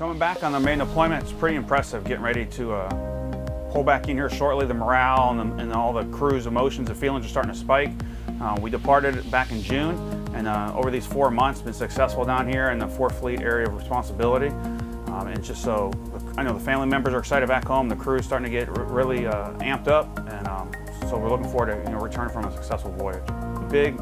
Coming back on the main deployment, it's pretty impressive. Getting ready to pull back in here shortly. The morale and all the crew's emotions and feelings are starting to spike. We departed back in June, and over these 4 months, been successful down here in the 4th Fleet area of responsibility. And just so I know the family members are excited back home. The crew is starting to get really amped up, and so we're looking forward to returning from a successful voyage. Big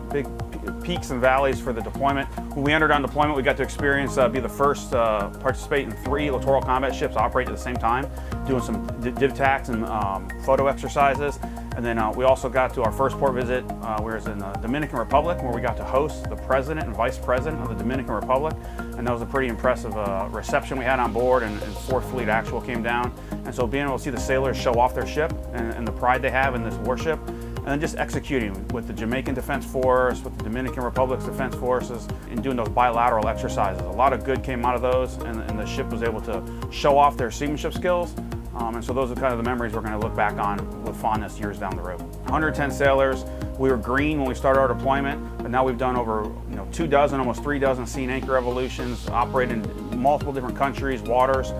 peaks and valleys for the deployment. When we entered on deployment, we got to experience be the first participate in 3 littoral combat ships operate at the same time, doing some div tacs and photo exercises. And then we also got to our first port visit, we was in the Dominican Republic, where we got to host the President and Vice President of the Dominican Republic. And that was a pretty impressive reception we had on board, and 4th Fleet Actual came down. And so being able to see the sailors show off their ship and the pride they have in this warship, and then just executing with the Jamaican Defense Force, with the Dominican Republic's Defense Forces, and doing those bilateral exercises. A lot of good came out of those, and the ship was able to show off their seamanship skills. And so those are kind of the memories we're going to look back on with fondness years down the road. 110 sailors. We were green when we started our deployment, but now we've done over 2 dozen, almost 3 dozen sea and anchor evolutions, operated in multiple different countries, waters,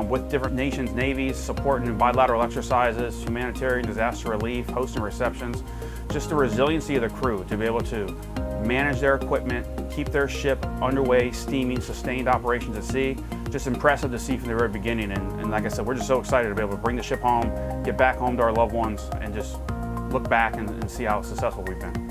with different nations, navies, supporting bilateral exercises, humanitarian disaster relief, hosting receptions. Just the resiliency of the crew to be able to manage their equipment, keep their ship underway, steaming, sustained operations at sea. Just impressive to see from the very beginning. And like I said, we're just so excited to be able to bring the ship home, get back home to our loved ones, and just look back and see how successful we've been.